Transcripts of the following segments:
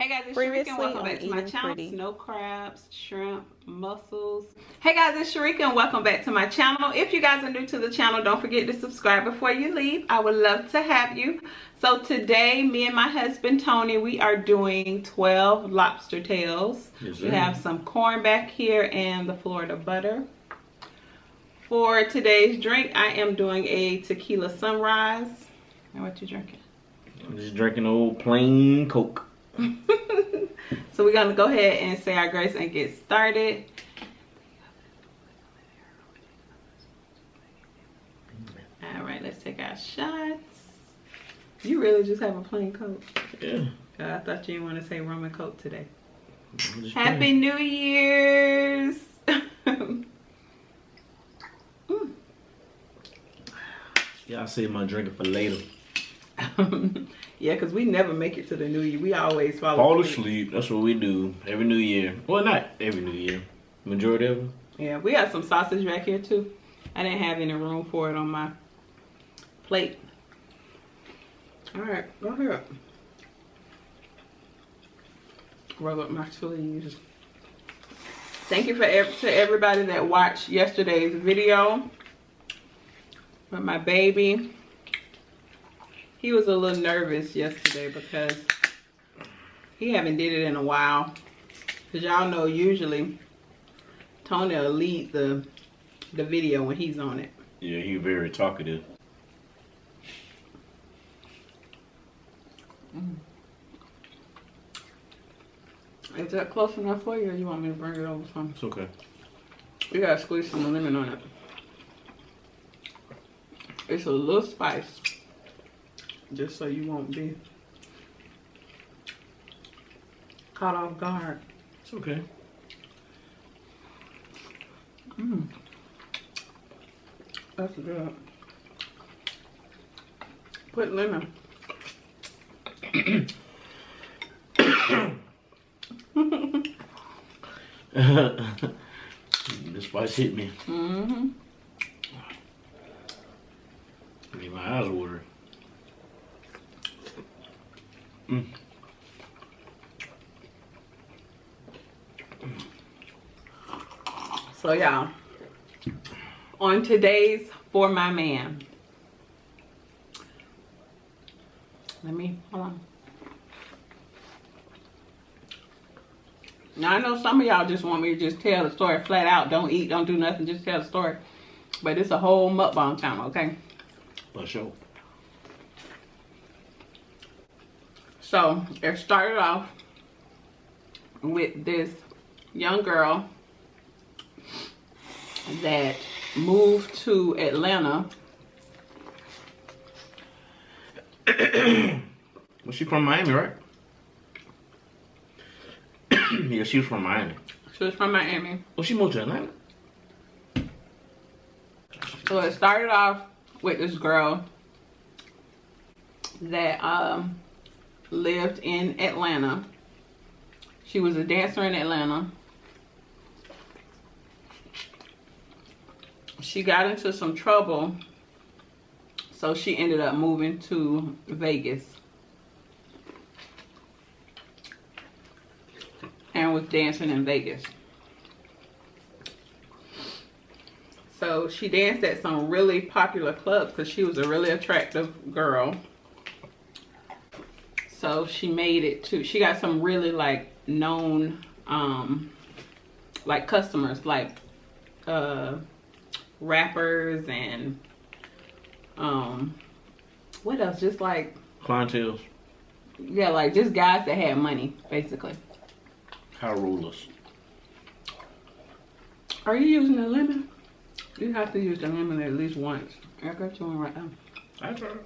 Hey guys, it's Sharika and welcome back to my channel. Snow crabs, shrimp, mussels. Hey guys, it's Sharika and welcome back to my channel. If you guys are new to the channel, don't forget to subscribe before you leave. I would love to have you. So today, me and my husband Tony, we are doing 12 lobster tails. Yes, we have some corn back here and the Florida butter. For today's drink, I am doing a tequila sunrise. And what you drinking? I'm just drinking old plain Coke. So we're gonna go ahead and say our grace and get started. All right, let's take our shots. You really just have a plain Coke? Yeah. I thought you didn't want to say rum and Coke today. Happy New Year's. Yeah, I save my drinking for later. Yeah, because we never make it to the new year. We always fall asleep. That's what we do every new year. Well, not every new year. Majority of them. Yeah, we have some sausage back here too. I didn't have any room for it on my plate. All right, go ahead. Roll up my sleeves. Thank you to everybody that watched yesterday's video with my baby. He was a little nervous yesterday because he haven't did it in a while. Because y'all know usually Tony will lead the video when he's on it. Yeah, he's very talkative. Is that close enough for you or you want me to bring it over some? It's okay. You gotta squeeze some lemon on it. It's a little spice. Just so you won't be caught off guard. It's okay. That's good. Put lemon. The spice hit me. Made my eyes water. So y'all, on today's For My Man, hold on. Now I know some of y'all just want me to just tell the story flat out. Don't eat, don't do nothing, just tell the story. But it's a whole mukbang channel, okay? For sure. So it started off with this young girl that moved to Atlanta. Was she from Miami, right? Yeah, she was from Miami. She was from Miami. Well, she moved to Atlanta. So it started off with this girl that lived in Atlanta. She was a dancer in Atlanta. She got into some trouble, so she ended up moving to Vegas and was dancing in Vegas. So she danced at some really popular clubs because she was a really attractive girl. So she made it to, she got some really like known like customers, like rappers and what else, just like clientele. Yeah, like just guys that had money basically. High rollers. Are you using the lemon? You have to use the lemon at least once. I got you one right now. That's right.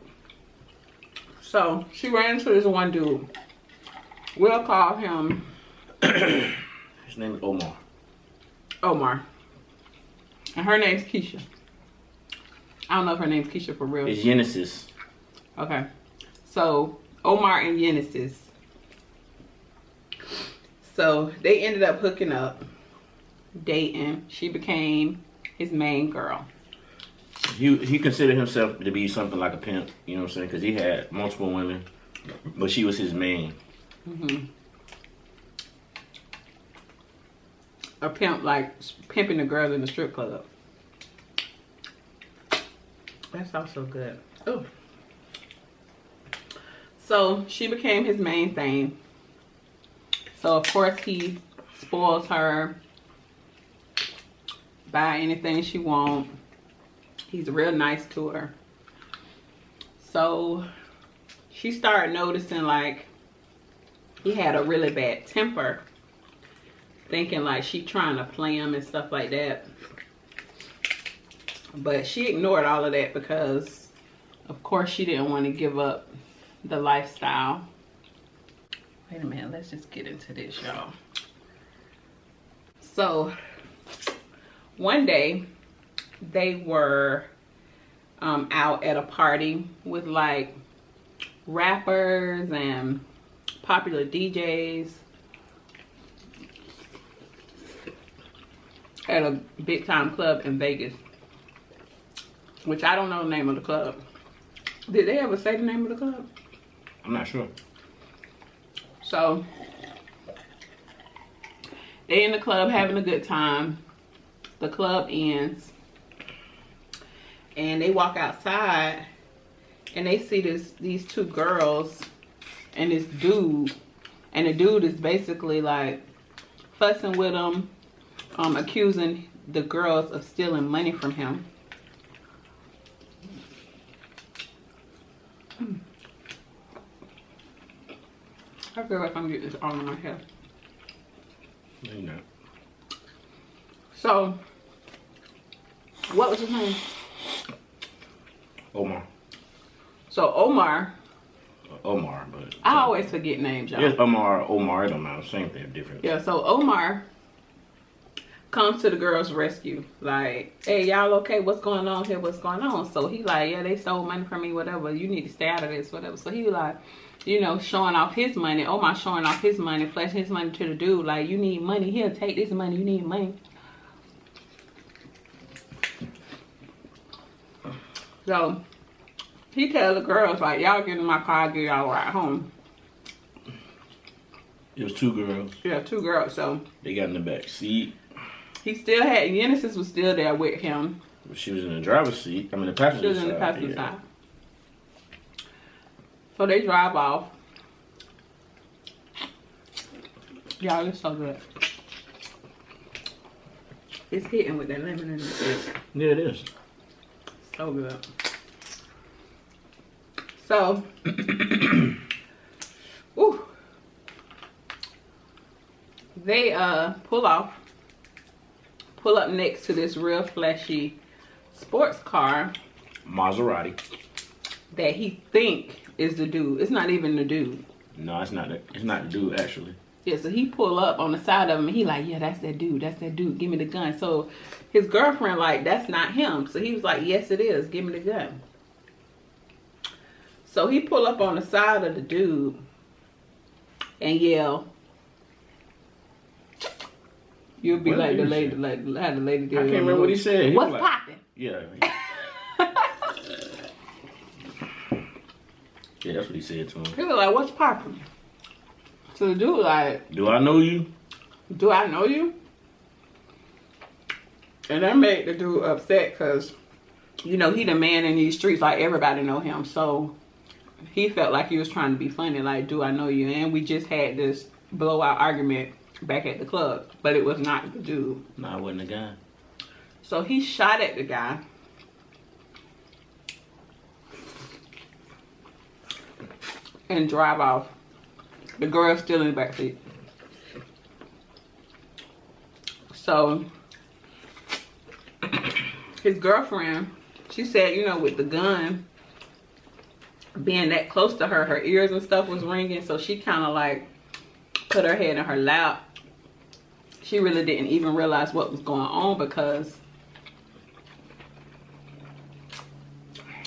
So she ran into this one dude. We'll call him his name is Omar. Omar. And her name's Keisha. I don't know if her name's Keisha for real. It's Genesis. Okay. So Omar and Genesis. So they ended up hooking up, dating. She became his main girl. He considered himself to be something like a pimp, you know what I'm saying? Because he had multiple women, but she was his main. a pimp, like pimping the girls in the strip club. That's also good. Oh. So she became his main thing. So of course he spoils her, buy anything she wants. He's real nice to her. So she started noticing like he had a really bad temper, thinking like she trying to play him and stuff like that. But she ignored all of that because of course she didn't want to give up the lifestyle. Wait a minute, let's just get into this, y'all. So one day they were out at a party with like rappers and popular DJs at a big time club in Vegas, which I don't know the name of the club. Did they ever say the name of the club? I'm not sure. So they in the club having a good time. The club ends and they walk outside and they see these two girls and this dude, and the dude is basically like fussing with them, accusing the girls of stealing money from him. I feel like I'm getting this all in my hair. No, you're not. So, what was his name? Omar. So Omar. Omar, but I always forget names, y'all. yes, Omar, it don't matter. Same thing, different. Yeah, so Omar comes to the girls' rescue. Like, hey, y'all okay? What's going on here? What's going on? So he like, yeah, they stole money from me, whatever. You need to stay out of this, whatever. So he like, you know, showing off his money. Omar showing off his money, flashing his money to the dude. Like, you need money. Here, take this money. You need money. So he tells the girls, like, y'all get in my car, I'll give y'all a ride home. It was two girls. Yeah, two girls. So They got in the back seat. he still had, Genesis was still there with him. She was in the driver's seat. I mean, the passenger She was in the passenger yeah. side. So they drive off. Y'all, it's so good. It's hitting with that lemon in it. Yeah, it is. So good. So, ooh, they pull up next to this real flashy sports car Maserati. that he think is the dude. It's not even the dude. No, it's not. It's not the dude actually. Yeah, so he pull up on the side of him and he like, yeah, that's that dude. That's that dude. Give me the gun. So his girlfriend like, that's not him. So he was like, yes, it is. Give me the gun. So he pull up on the side of the dude and yell. You'll be like the lady, like how the lady did. I can't remember what he said. He What's like, popping? Yeah. Yeah, that's what he said to him. He was like, what's popping? So the dude like, Do I know you? do I know you? And that made the dude upset because, you know, he the man in these streets. Like, everybody know him. So he felt like he was trying to be funny. Like, do I know you? And we just had this blowout argument back at the club. But it was not the dude. No, it wasn't the guy. So he shot at the guy. And drive off. The girl's still in the backseat. So his girlfriend, she said, you know, with the gun being that close to her, her ears and stuff was ringing. So she kind of like put her head in her lap. She really didn't even realize what was going on because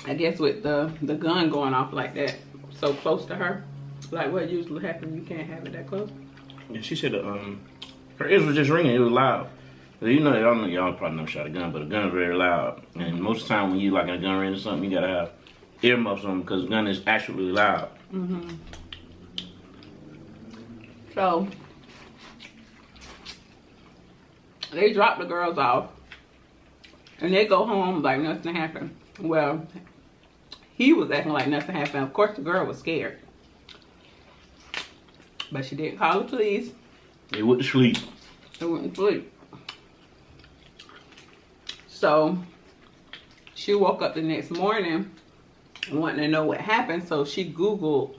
I guess with the gun going off like that, so close to her, like what usually happens, you can't have it that close. Yeah, she said her ears was just ringing. It was loud. You know, y'all probably never shot a gun, but a gun is very loud. And most of the time when you like in a gun range or something, you gotta have earmuffs on because the gun is actually loud. Mm-hmm. So They drop the girls off. And they go home like nothing happened. Well, he was acting like nothing happened. Of course, the girl was scared. But she didn't call the police. They went to sleep. They went to sleep. So, she woke up the next morning wanting to know what happened. So, she Googled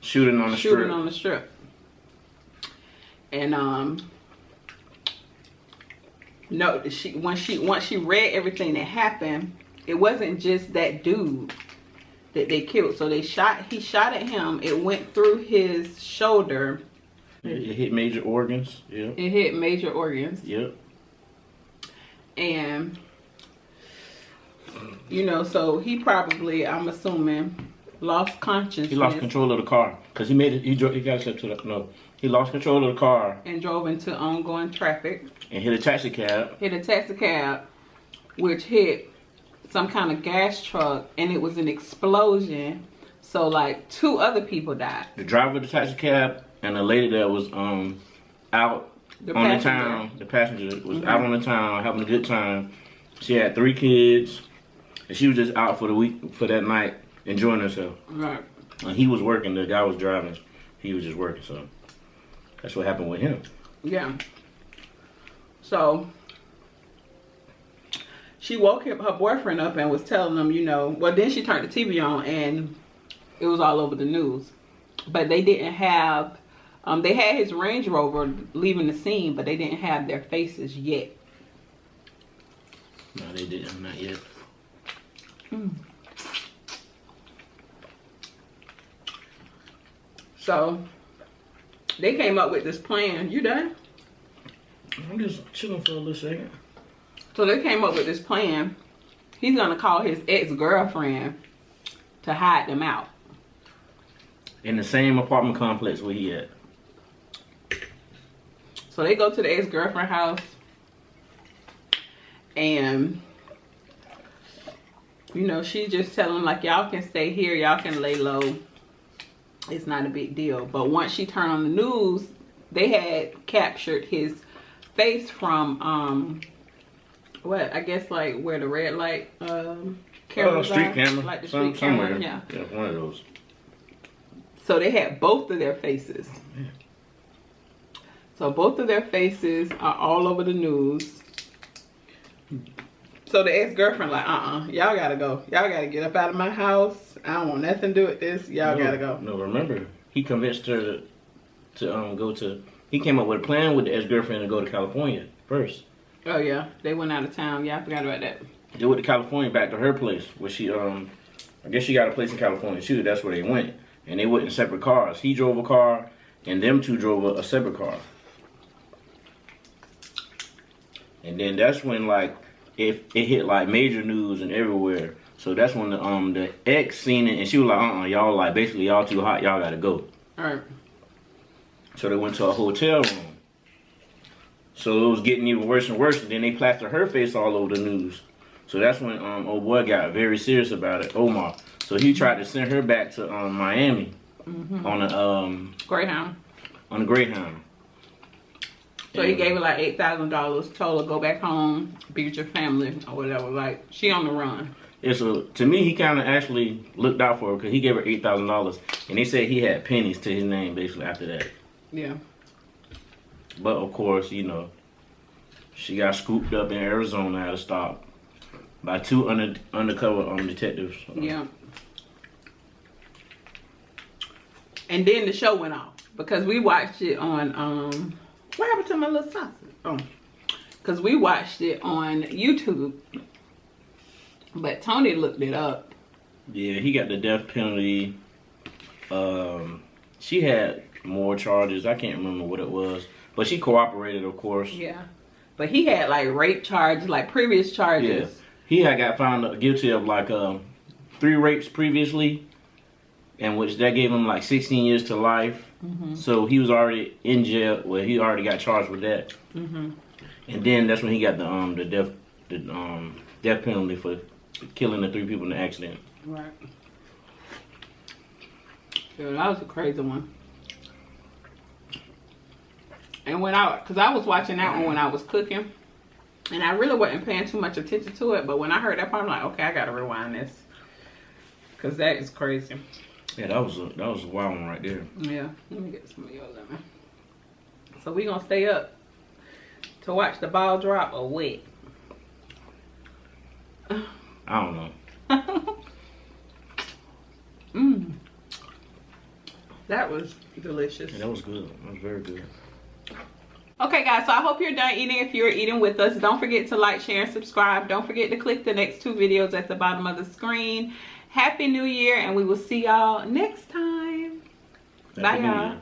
shooting on the strip. And no, once she read everything that happened, it wasn't just that dude that they killed. So he shot at him. It went through his shoulder. It hit major organs. Yeah. It hit major organs. Yep. And you know, so he probably, I'm assuming, lost consciousness. He lost control of the car because he made it. He got set to the no. He lost control of the car and drove into ongoing traffic. And hit a taxi cab. Hit a taxi cab, which hit some kind of gas truck, and it was an explosion. So like 2 other people died. The driver of the taxi cab and the lady that was out the town. The passenger was out on the town having a good time. She had 3 kids, and she was just out for the week for that night enjoying herself. Right. And he was working. The guy was driving. He was just working. So that's what happened with him. Yeah. So she woke her boyfriend up and was telling him, you know, well, then she turned the TV on and it was all over the news. But they didn't have, they had his Range Rover leaving the scene, but they didn't have their faces yet. No, they didn't, not yet. So they came up with this plan. You done? I'm just chilling for a little second. So they came up with this plan. He's gonna call his ex-girlfriend to hide them out. In the same apartment complex where he at. So they go to the ex-girlfriend house. And, you know, she just telling him, like, y'all can stay here. Y'all can lay low. It's not a big deal. But once she turned on the news, they had captured his face from what I guess like where the red light cameras street are. camera, like the street camera, yeah, one of those. So they had both of their faces. Yeah. So both of their faces are all over the news. So the ex-girlfriend like, y'all gotta go. Y'all gotta get up out of my house. I don't want nothing to do with this. Y'all gotta go. No, remember, he convinced her to go to. He came up with a plan with the ex-girlfriend to go to California first. Oh yeah, they went out of town. Yeah, I forgot about that. They went to California, back to her place, where she I guess she got a place in California too. That's where they went, and they went in separate cars. He drove a car, and them 2 drove a separate car. And then that's when like it hit like major news and everywhere. So that's when the ex seen it, and she was like, y'all like basically y'all too hot, y'all gotta go. All right. So they went to a hotel room. So it was getting even worse and worse, and then they plastered her face all over the news. So that's when old boy got very serious about it, Omar. So he tried to send her back to Miami on a Greyhound. On a Greyhound. So he gave her like $8,000, told her go back home, be with your family or whatever. Like she on the run. Yeah, so to me, he kind of actually looked out for her because he gave her $8,000, and they said he had pennies to his name basically after that. Yeah. But of course, you know, she got scooped up in Arizona at a stop by 2 undercover detectives. Yeah. And then the show went off because we watched it on what happened to my little sausage? Oh, because we watched it on YouTube, but Tony looked it up. Yeah, he got the death penalty. She had more charges. I can't remember what it was, but she cooperated, of course. Yeah, but he had like rape charges, like previous charges. Yeah, he had got found guilty of like 3 rapes previously, and which that gave him like 16 years to life. So he was already in jail. Well, he already got charged with that. And then that's when he got the death penalty for killing the 3 people in the accident. Right. Yeah, that was a crazy one. And because I was watching that one when I was cooking, and I really wasn't paying too much attention to it, but when I heard that part, I'm like, okay, I gotta rewind this, because that is crazy. Yeah, that was a wild one right there. Yeah, let me get some of your lemon. So we gonna stay up to watch the ball drop or what? I don't know. That was delicious. Yeah, that was good. That was very good. Okay guys, so I hope you're done eating. If you're eating with us, don't forget to like, share, and subscribe. Don't forget to click the next 2 videos at the bottom of the screen. Happy New Year, and we will see y'all next time. Bye y'all.